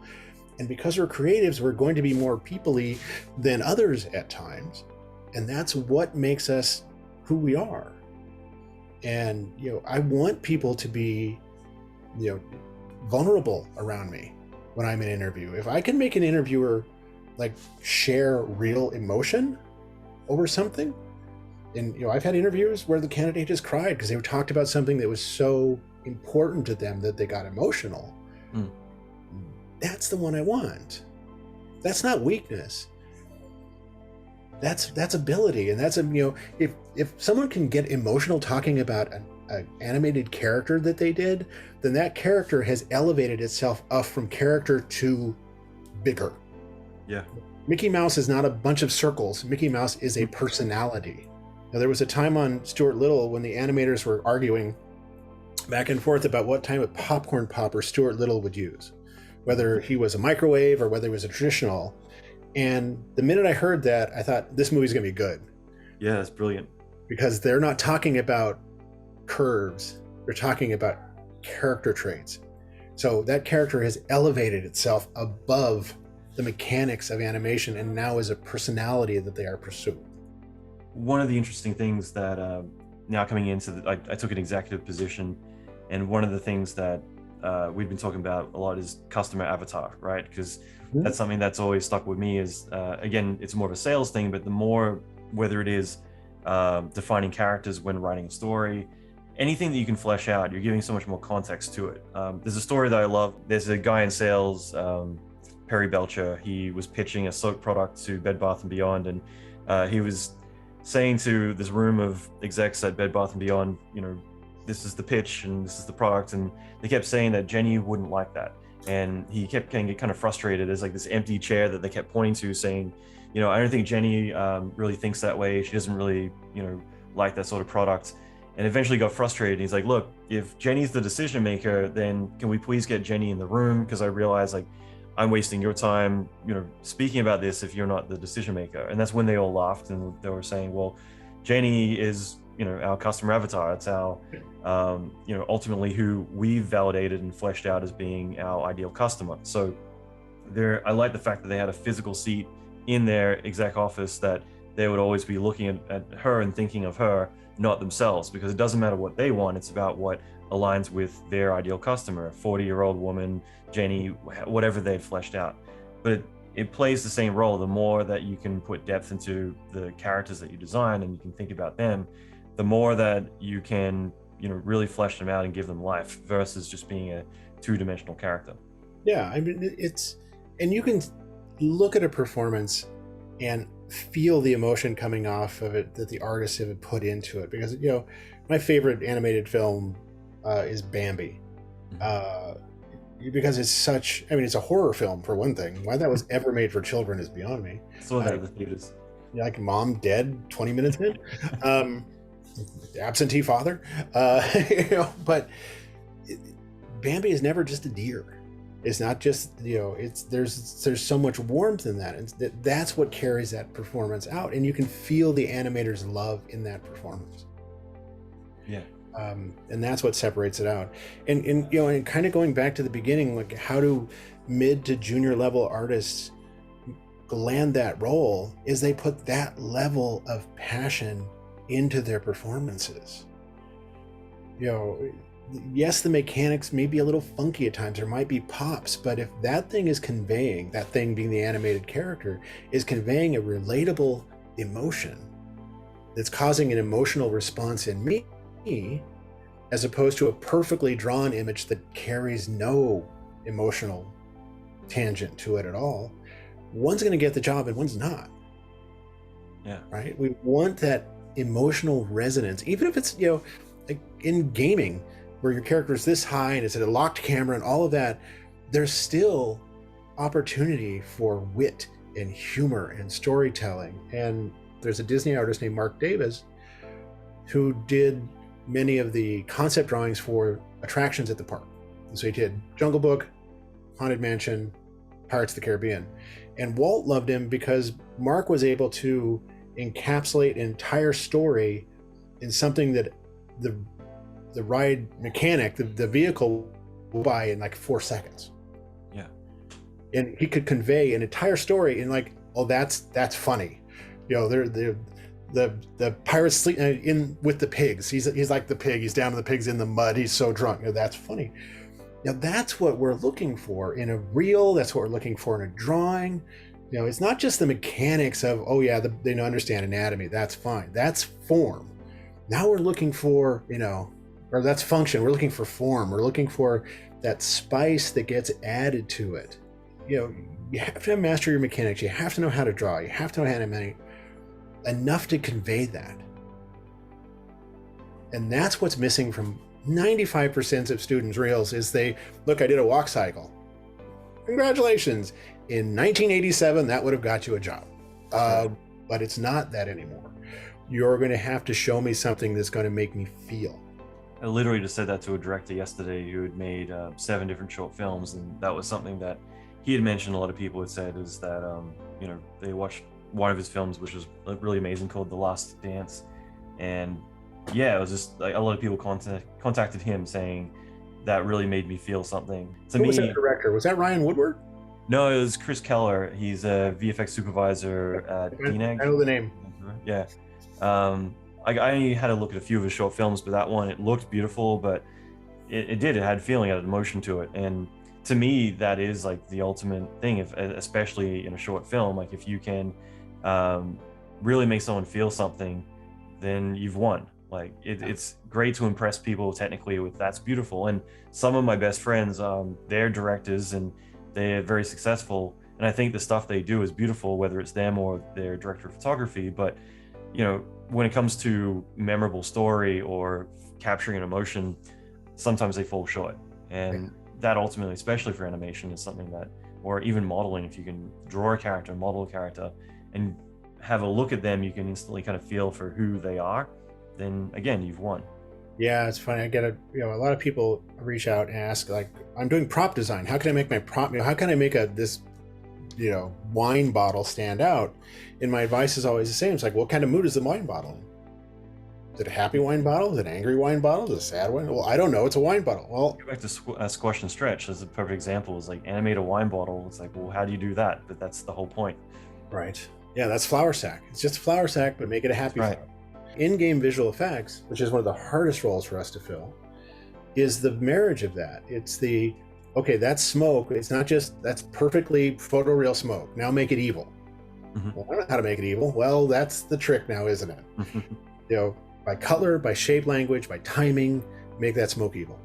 And because we're creatives, we're going to be more people-y than others at times. And that's what makes us who we are. And, I want people to be, vulnerable around me when I'm in an interview. If I can make an interviewer share real emotion over something, and I've had interviews where the candidate just cried because they talked about something that was so important to them that they got emotional. That's the one I want. That's not weakness. That's ability. And that's if someone can get emotional talking about an animated character that they did, then that character has elevated itself up from character to bigger. Yeah. Mickey Mouse is not a bunch of circles. Mickey Mouse is a personality. Now, there was a time on Stuart Little when the animators were arguing back and forth about what type of popcorn popper Stuart Little would use, whether he was a microwave or whether he was a traditional. And the minute I heard that, I thought, this movie's going to be good. Yeah, that's brilliant. Because they're not talking about curves. They're talking about character traits. So that character has elevated itself above the mechanics of animation and now is a personality that they are pursuing. One of the interesting things that now coming into I took an executive position, and one of the things that we've been talking about a lot is customer avatar, right? Because that's something that's always stuck with me is, again, it's more of a sales thing, but the more, whether it is defining characters when writing a story, anything that you can flesh out, you're giving so much more context to it. There's a story that I love. There's a guy in sales, Perry Belcher. He was pitching a soap product to Bed Bath & Beyond, and he was saying to this room of execs at Bed Bath & Beyond, this is the pitch and this is the product, and they kept saying that Jenny wouldn't like that. And he kept getting kind of frustrated. There's this empty chair that they kept pointing to, saying, I don't think Jenny really thinks that way. She doesn't really, like that sort of product. And eventually got frustrated. He's like, look, if Jenny's the decision maker, then can we please get Jenny in the room? Because I realize I'm wasting your time, speaking about this if you're not the decision maker. And that's when they all laughed and they were saying, well, Jenny is, our customer avatar. It's our, ultimately who we've validated and fleshed out as being our ideal customer. So I like the fact that they had a physical seat in their exec office, that they would always be looking at her and thinking of her, not themselves, because it doesn't matter what they want. It's about what aligns with their ideal customer, a 40-year-old woman, Jenny, whatever they've fleshed out. But it plays the same role. The more that you can put depth into the characters that you design and you can think about them, the more that you can, really flesh them out and give them life versus just being a two-dimensional character. Yeah, I mean, and you can look at a performance and feel the emotion coming off of it that the artists have put into it. Because, my favorite animated film is Bambi. Because it's such, it's a horror film for one thing. Why that was ever made for children is beyond me. So that the theaters. Like mom dead 20 minutes in. Absentee father. But Bambi is never just a deer. It's not just, there's so much warmth in that. And that's what carries that performance out. And you can feel the animator's love in that performance. Yeah. And that's what separates it out. And and kind of going back to the beginning, how do mid to junior level artists land that role is they put that level of passion into their performances. Yes, the mechanics may be a little funky at times. There might be pops, but if that thing is conveying, that thing being the animated character, is conveying a relatable emotion that's causing an emotional response in me, as opposed to a perfectly drawn image that carries no emotional tangent to it at all, one's going to get the job and one's not. Yeah. Right? We want that emotional resonance, even if it's, in gaming, where your character is this high and it's at a locked camera and all of that, there's still opportunity for wit and humor and storytelling. And there's a Disney artist named Mark Davis who did many of the concept drawings for attractions at the park. So he did Jungle Book, Haunted Mansion, Pirates of the Caribbean. And Walt loved him because Mark was able to encapsulate an entire story in something that the ride mechanic, the vehicle, will buy in like 4 seconds. Yeah. And he could convey an entire story in like, oh, that's funny. You know, the pirates sleep in with the pigs. He's like the pig. He's down to the pigs in the mud. He's so drunk. You know, that's funny. Now that's what we're looking for in a reel. That's what we're looking for in a drawing. You know, it's not just the mechanics of, oh yeah, they don't understand anatomy. That's fine. That's form. Now we're looking for, you know, or that's function. We're looking for form. We're looking for that spice that gets added to it. You know, you have to master your mechanics. You have to know how to draw. You have to know how to animate enough to convey that. And that's what's missing from 95% of students' reels is they, look, I did a walk cycle. Congratulations. In 1987, that would have got you a job. But it's not that anymore. You're going to have to show me something that's going to make me feel. I literally just said that to a director yesterday who had made 7 different short films, and that was something that he had mentioned. A lot of people had said is that you know, they watched one of his films, which was really amazing, called The Last Dance, and yeah, it was just like a lot of people contacted him saying that really made me feel something. To Who me, was that director? Was that Ryan Woodward? No, it was Chris Keller. He's a VFX supervisor at DNEG. I know the name. Yeah. I had to look at a few of his short films, but that one, it looked beautiful, but it had feeling, it had emotion to it. And to me, that is like the ultimate thing, especially in a short film. Like if you can really make someone feel something, then you've won. Like it's great to impress people technically with that's beautiful. And some of my best friends, they're directors and they're very successful. And I think the stuff they do is beautiful, whether it's them or their director of photography. But, you know, when it comes to memorable story or capturing an emotion, sometimes they fall short. And that ultimately, especially for animation, is something that, or even modeling, if you can draw a character, model a character, and have a look at them, you can instantly kind of feel for who they are, then again, you've won. Yeah, it's funny. I get a lot of people reach out and ask, like, I'm doing prop design. How can I make my prop, how can I make this wine bottle stand out? And my advice is always the same. It's like, what kind of mood is the wine bottle in? Is it a happy wine bottle? Is it an angry wine bottle? Is it a sad wine? Well, I don't know. It's a wine bottle. Well, go back to Squash and Stretch as a perfect example. Is like animate a wine bottle. It's like, well, how do you do that? But that's the whole point. Right. Yeah, that's flour sack. It's just a flour sack, but make it a happy flour. In-game visual effects, which is one of the hardest roles for us to fill, is the marriage of that. It's the, okay, that's smoke. It's not just, that's perfectly photoreal smoke. Now make it evil. Mm-hmm. Well, I don't know how to make it evil. Well, that's the trick now, isn't it? By color, by shape language, by timing, make that smoke evil.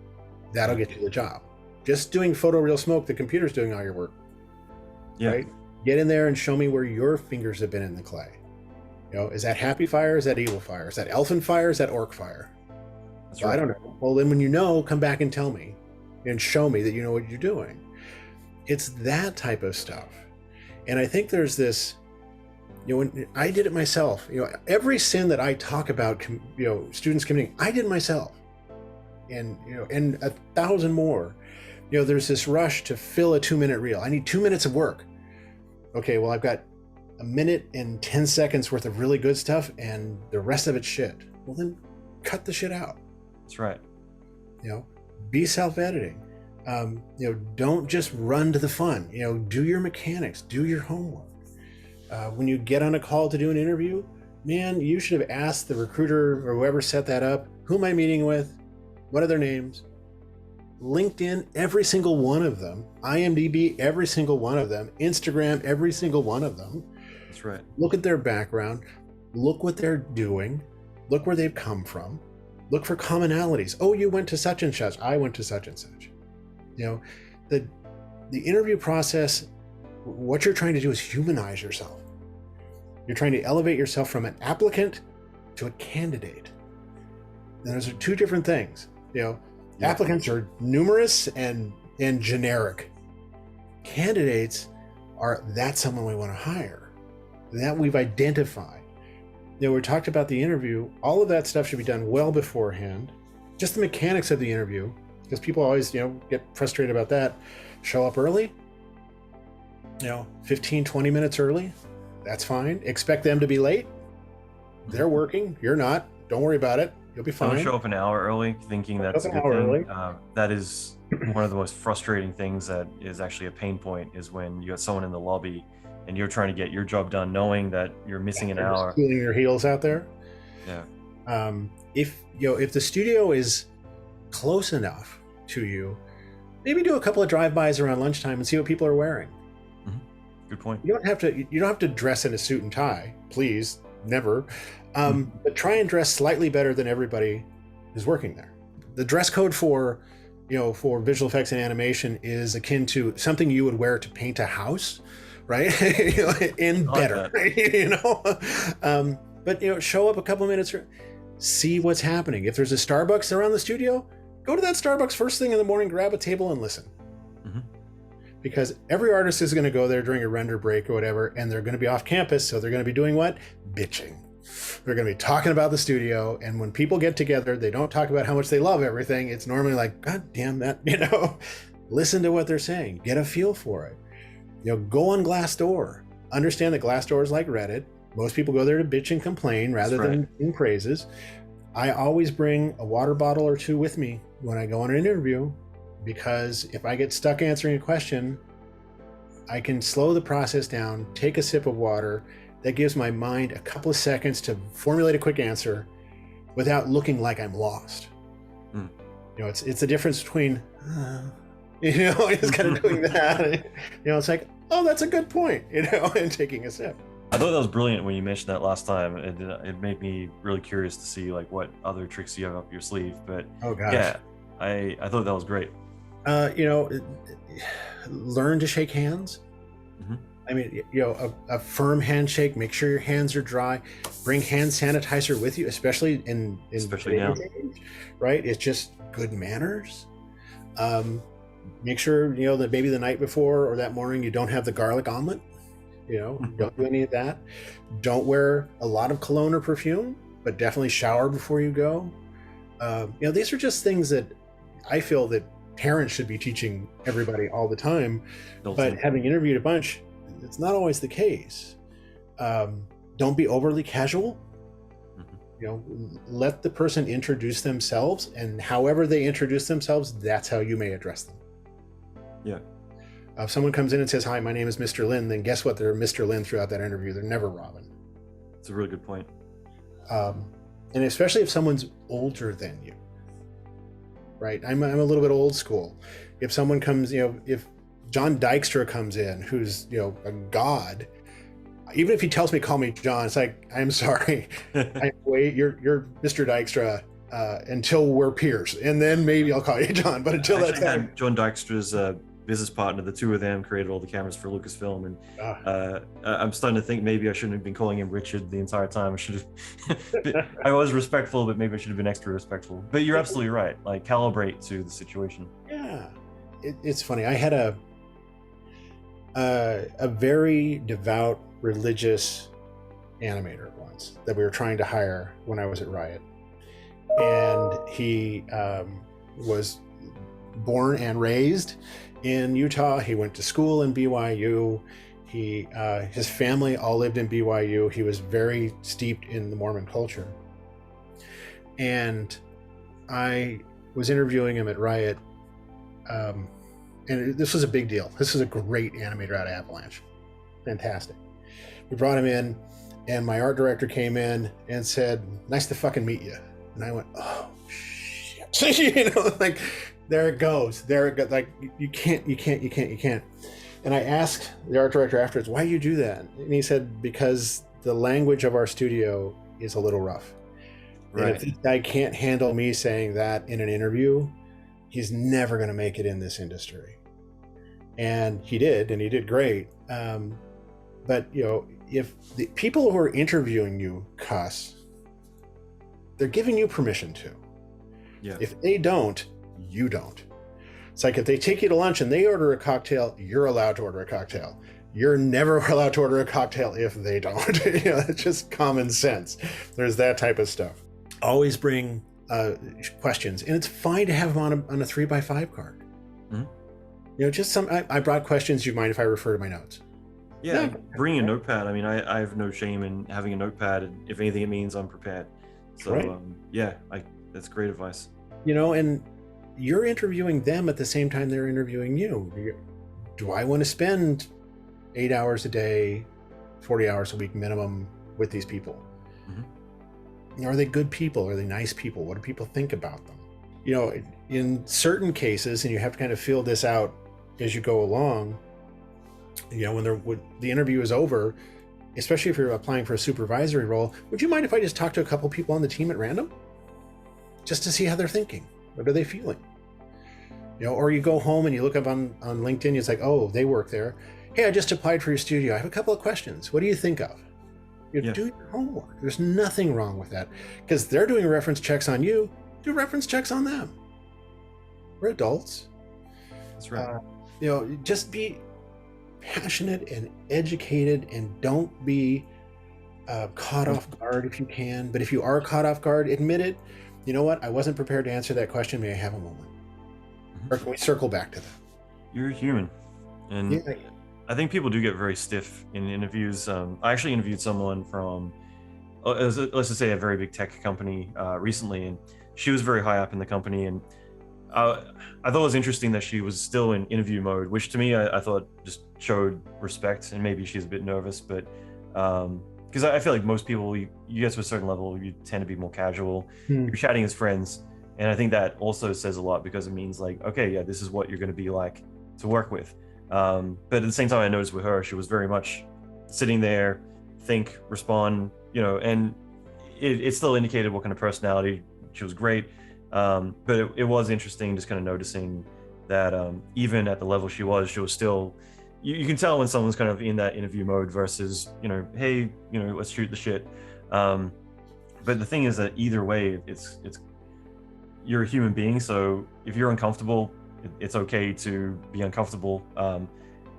That'll get you the job. Just doing photoreal smoke, the computer's doing all your work. Yeah. Right? Get in there and show me where your fingers have been in the clay. Is that happy fire? Is that evil fire? Is that elfin fire? Is that orc fire? That's right. I don't know. Well, then when you know, come back and tell me and show me that you know what you're doing. It's that type of stuff. And I think there's this, when I did it myself, every sin that I talk about, students committing, I did myself. And, and 1,000 more. There's this rush to fill a 2-minute reel. I need 2 minutes of work. Okay, well, I've got 1 minute and 10 seconds worth of really good stuff and the rest of it's shit. Well, then cut the shit out. That's right. Be self-editing. Don't just run to the fun. Do your mechanics, do your homework. When you get on a call to do an interview, man, you should have asked the recruiter or whoever set that up, who am I meeting with? What are their names? LinkedIn, every single one of them. IMDb, every single one of them. Instagram, every single one of them. That's right. Look at their background. Look what they're doing. Look where they've come from. Look for commonalities. Oh, you went to such and such. I went to such and such. The interview process, what you're trying to do is humanize yourself. You're trying to elevate yourself from an applicant to a candidate. And those are two different things. Applicants are numerous and generic. Candidates are, that's someone we want to hire. That we've identified. We talked about the interview. All of that stuff should be done well beforehand. Just the mechanics of the interview. because people always, get frustrated about that. Show up early, 15, 20 minutes early. That's fine. Expect them to be late. They're working. You're not. Don't worry about it. You'll be fine. Don't show up an hour early thinking that's a good thing. That is one of the most frustrating things that is actually a pain point, is when you got someone in the lobby and you're trying to get your job done knowing that you're missing an hour. Cooling your heels out there. Yeah. If the studio is close enough to you, maybe do a couple of drive-bys around lunchtime and see what people are wearing. Good point. You don't have to dress in a suit and tie, please. Never. But try and dress slightly better than everybody who's working there. The dress code for visual effects and animation is akin to something you would wear to paint a house, right? And better, but show up a couple minutes, see what's happening. If there's a Starbucks around the studio, go to that Starbucks first thing in the morning, grab a table and listen. Because every artist is going to go there during a render break or whatever, and they're going to be off campus, so they're going to be doing what? Bitching. They're going to be talking about the studio, and when people get together, they don't talk about how much they love everything. It's normally like, God damn that, listen to what they're saying, get a feel for it. Go on Glassdoor. Understand that Glassdoor is like Reddit. Most people go there to bitch and complain rather than in praises. I always bring a water bottle or two with me when I go on an interview, because if I get stuck answering a question, I can slow the process down, take a sip of water. That gives my mind a couple of seconds to formulate a quick answer without looking like I'm lost. It's the difference between, just kind of doing that. It's like, oh, that's a good point, and taking a sip. I thought that was brilliant when you mentioned that last time. It made me really curious to see like what other tricks you have up your sleeve. But oh gosh, yeah, I thought that was great. Learn to shake hands. I mean, a firm handshake. Make sure your hands are dry. Bring hand sanitizer with you, especially now. Right? It's just good manners. Make sure that maybe the night before or that morning you don't have the garlic omelet. Don't do any of that. Don't wear a lot of cologne or perfume, but definitely shower before you go. These are just things that I feel that parents should be teaching everybody all the time. But having interviewed a bunch, it's not always the case. Don't be overly casual. Let the person introduce themselves, and however they introduce themselves, that's how you may address them. Yeah. If someone comes in and says, "Hi, my name is Mr. Linn," then guess what? They're Mr. Linn throughout that interview. They're never Robin. It's a really good point. And especially if someone's older than you, right? I'm a little bit old school. If someone comes, if John Dykstra comes in, who's a god, even if he tells me call me John, it's like, I'm sorry, you're Mr. Dykstra until we're peers, and then maybe I'll call you John. But until that time, John Dykstra's business partner, the two of them created all the cameras for Lucasfilm, and I'm starting to think maybe I shouldn't have been calling him Richard the entire time. I should have. I was respectful, but maybe I should have been extra respectful. But you're absolutely right. Like, calibrate to the situation. Yeah, it's funny. I had a very devout religious animator once that we were trying to hire when I was at Riot, and he was born and raised in Utah. He went to school in BYU. His family all lived in BYU. He was very steeped in the Mormon culture. And I was interviewing him at Riot, and this was a big deal. This is a great animator out of Avalanche. Fantastic. We brought him in, and my art director came in and said, "Nice to fucking meet you." And I went, "Oh, shit." Like, there it goes. Like, you can't. And I asked the art director afterwards, "Why do you do that?" And he said, "Because the language of our studio is a little rough. Right. And if this guy can't handle me saying that in an interview, he's never going to make it in this industry." And he did, and he did great. But if the people who are interviewing you cuss, they're giving you permission to. Yeah. If they don't, you don't. It's like if they take you to lunch and they order a cocktail, you're allowed to order a cocktail. You're never allowed to order a cocktail if they don't. It's just common sense. There's that type of stuff. Always bring questions, and it's fine to have them on a 3x5 card. Mm-hmm. You know, just some. I brought questions. Do you mind if I refer to my notes? Yeah, bring a notepad. I mean, I have no shame in having a notepad. And if anything, it means I'm prepared. So right. That's great advice. You know, and you're interviewing them at the same time they're interviewing you. Do I want to spend 8 hours a day, 40 hours a week minimum with these people? Mm-hmm. Are they good people? Are they nice people? What do people think about them? You know, in certain cases, and you have to kind of feel this out as you go along, you know, when the interview is over, especially if you're applying for a supervisory role, would you mind if I just talk to a couple people on the team at random? Just to see how they're thinking. What are they feeling? You know, or you go home and you look up on LinkedIn, it's like, oh, they work there. Hey, I just applied for your studio. I have a couple of questions. What do you think of? You do your homework. There's nothing wrong with that, because they're doing reference checks on you. Do reference checks on them. We're adults. That's right. You know, just be passionate and educated, and don't be caught off guard if you can. But if you are caught off guard, admit it. You know what? I wasn't prepared to answer that question. May I have a moment? Mm-hmm. Or can we circle back to that? You're human. And I think people do get very stiff in interviews. I actually interviewed someone from, let's just say, a very big tech company recently, and she was very high up in the company. And I thought it was interesting that she was still in interview mode, which to me, I thought just showed respect. And maybe she's a bit nervous, but because I feel like most people, you get to a certain level, you tend to be more casual. You're chatting as friends. And I think that also says a lot, because it means like, okay, yeah, this is what you're going to be like to work with. But at the same time, I noticed with her, she was very much sitting there, think, respond, you know, and it still indicated what kind of personality. She was great. But it was interesting just kind of noticing that even at the level she was still, you can tell when someone's kind of in that interview mode versus, you know, hey, you know, let's shoot the shit. But the thing is that either way, it's you're a human being. So if you're uncomfortable, it's okay to be uncomfortable.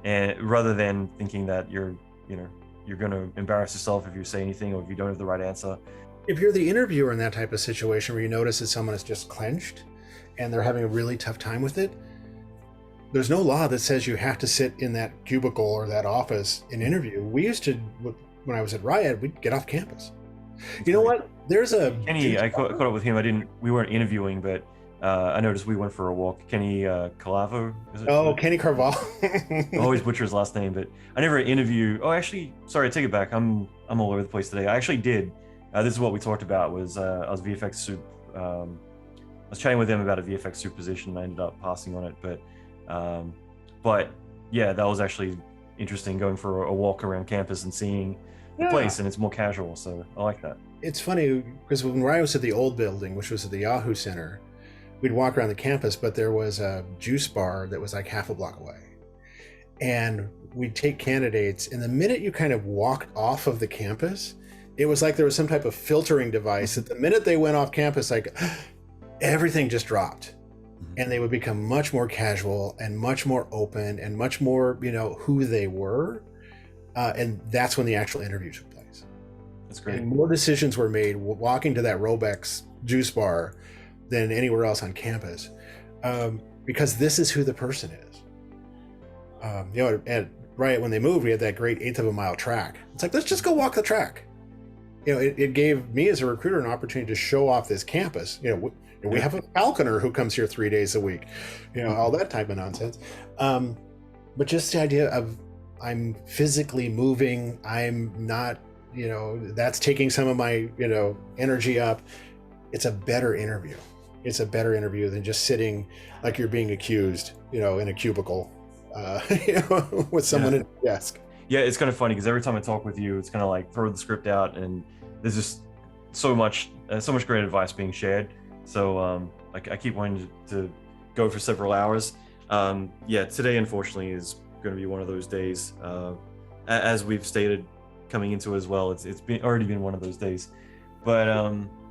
And rather than thinking that you're going to embarrass yourself if you say anything or if you don't have the right answer. If you're the interviewer in that type of situation where you notice that someone is just clenched and they're having a really tough time with it, there's no law that says you have to sit in that cubicle or that office and interview. We used to, when I was at Riot, we'd get off campus. You know what? There's a Kenny. I caught up with him. We weren't interviewing, but I noticed we went for a walk. Kenny Calavo. Oh, Kenny Carvalho. I always butcher his last name, but I never interview. Oh, actually, sorry, I take it back. I'm all over the place today. I actually did. This is what we talked about. Was I was VFX soup. I was chatting with him about a VFX soup position, and I ended up passing on it. But yeah, that was actually interesting, going for a walk around campus and seeing the place, and it's more casual. So I like that. It's funny because when I was at the old building, which was at the Yahoo Center, we'd walk around the campus, but there was a juice bar that was like half a block away. And we'd take candidates, and the minute you kind of walked off of the campus, it was like there was some type of filtering device that the minute they went off campus, like everything just dropped. And they would become much more casual and much more open and much more, you know, who they were. And that's when the actual interview took place. That's great. And more decisions were made walking to that Robex juice bar than anywhere else on campus, because this is who the person is. You know, at Riot, when they moved, we had that great 1/8 of a mile track. It's like, let's just go walk the track. You know, it gave me as a recruiter an opportunity to show off this campus. You know, we have a falconer who comes here 3 days a week, you know, all that type of nonsense. But just the idea of I'm physically moving, I'm not, you know, that's taking some of my, you know, energy up. It's a better interview. It's a better interview than just sitting like you're being accused, you know, in a cubicle, you know, with someone at the desk. Yeah, it's kind of funny because every time I talk with you, it's kind of like throw the script out, and there's just so much great advice being shared. So I keep wanting to go for several hours. Yeah, today unfortunately is going to be one of those days. As we've stated coming into it as well, it's already been one of those days. But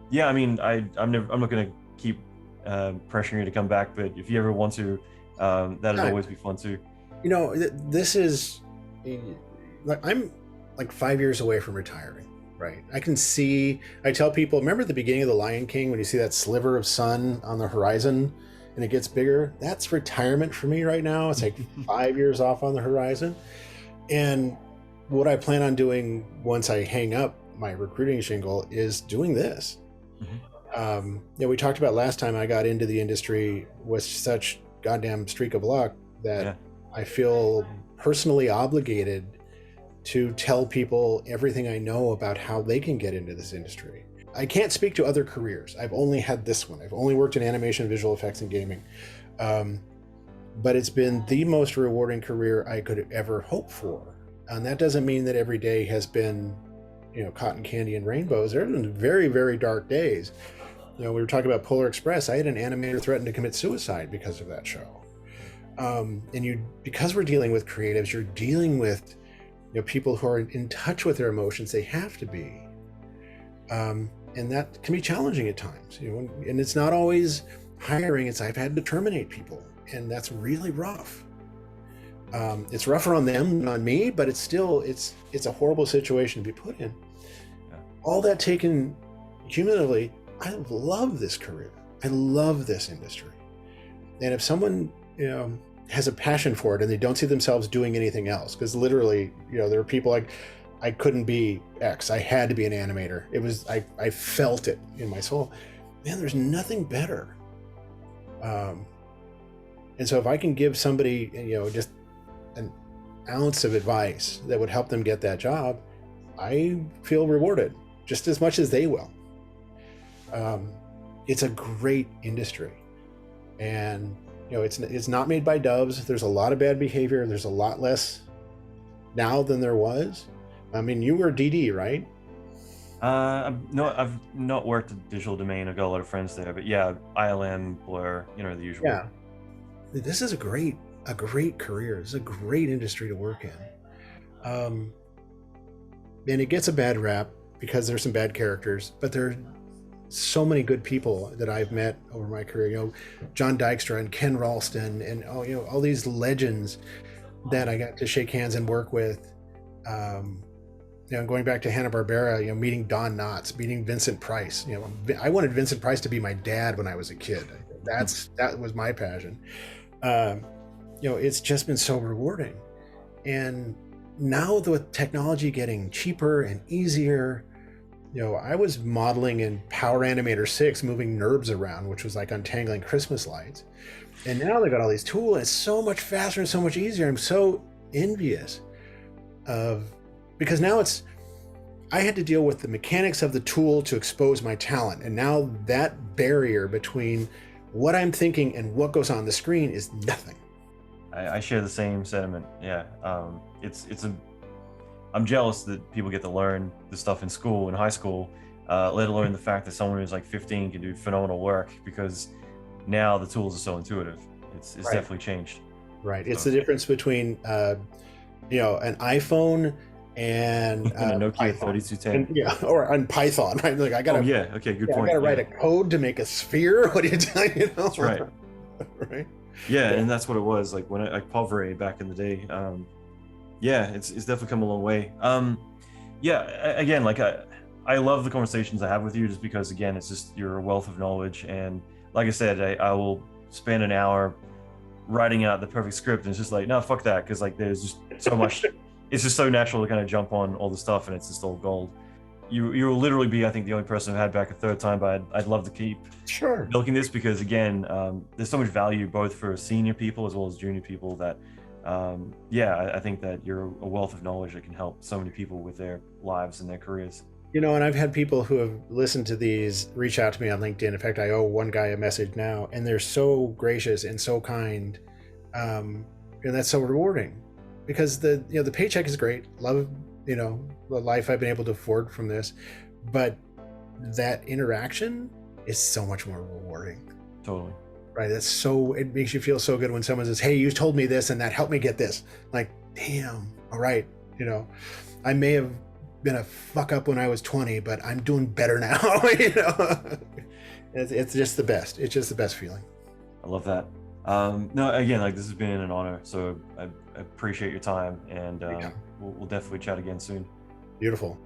yeah, I mean, I'm not going to keep pressuring you to come back, but if you ever want to, that'd always be fun too. You know, this is like, I'm like 5 years away from retiring, Right. I tell people, remember at the beginning of The Lion King when you see that sliver of sun on the horizon and it gets bigger? That's retirement for me right now. It's like 5 years off on the horizon. And what I plan on doing once I hang up my recruiting shingle is doing this. We talked about last time I got into the industry with such goddamn streak of luck that I feel personally obligated to tell people everything I know about how they can get into this industry. I can't speak to other careers. I've only had this one. I've only worked in animation, visual effects, and gaming. But it's been the most rewarding career I could ever hope for. And that doesn't mean that every day has been, cotton candy and rainbows. There have been very, very dark days. We were talking about Polar Express. I had an animator threaten to commit suicide because of that show. Because we're dealing with creatives, you're dealing with people who are in touch with their emotions. They have to be, and that can be challenging at times. And it's not always hiring. I've had to terminate people, and that's really rough. It's rougher on them than on me, but it's a horrible situation to be put in. All that taken cumulatively, I love this career. I love this industry, and if someone has a passion for it and they don't see themselves doing anything else, because literally there are people like, I couldn't be X, I had to be an animator. I felt it in my soul. Man, there's nothing better. And so if I can give somebody just an ounce of advice that would help them get that job, I feel rewarded just as much as they will. It's a great industry, and it's not made by doves. There's a lot of bad behavior. There's a lot less now than there was. I mean, you were DD, right? No, I've not worked at Digital Domain. I've got a lot of friends there, but yeah, ILM, Blur, the usual. Yeah, this is a great career. It's a great industry to work in. And it gets a bad rap because there's some bad characters, but there are so many good people that I've met over my career. John Dykstra and Ken Ralston and all these legends that I got to shake hands and work with. Going back to Hanna-Barbera, meeting Don Knotts, meeting Vincent Price. I wanted Vincent Price to be my dad when I was a kid. That was my passion. It's just been so rewarding. And now with technology getting cheaper and easier, I was modeling in Power Animator 6, moving NURBS around, which was like untangling Christmas lights. And now they've got all these tools. It's so much faster and so much easier. I'm so envious because now I had to deal with the mechanics of the tool to expose my talent. And now that barrier between what I'm thinking and what goes on the screen is nothing. I share the same sentiment. Yeah. I'm jealous that people get to learn this stuff in school, in high school, let alone the fact that someone who's like 15 can do phenomenal work, because now the tools are so intuitive. It's right. Definitely changed. Right. It's the difference between, an iPhone and a Nokia 3210. Or on Python, right? Like I got okay, good point. I got to write a code to make a sphere. What do you tell That's right. Right. Yeah, and that's what it was like when I Povere back in the day. It's definitely come a long way. Again, like I love the conversations I have with you, just because again, it's just you're a wealth of knowledge, and like I said, I will spend an hour writing out the perfect script, and it's just like, no, fuck that, because like there's just so much. It's just so natural to kind of jump on all the stuff, and it's just all gold. You'll literally be, I think, the only person who had back a third time, but I'd love to keep milking this, because again, there's so much value both for senior people as well as junior people that, I think that you're a wealth of knowledge that can help so many people with their lives and their careers. And I've had people who have listened to these reach out to me on LinkedIn. In fact, I owe one guy a message now, and they're so gracious and so kind, and that's so rewarding, because the paycheck is great. Love the life I've been able to afford from this, but that interaction is so much more rewarding. Totally. Right. It makes you feel so good when someone says, hey, you told me this and that helped me get this. Like, damn. All right. I may have been a fuck up when I was 20, but I'm doing better now. It's just the best. It's just the best feeling. I love that. No, again, like this has been an honor. So I appreciate your time, and we'll definitely chat again soon. Beautiful.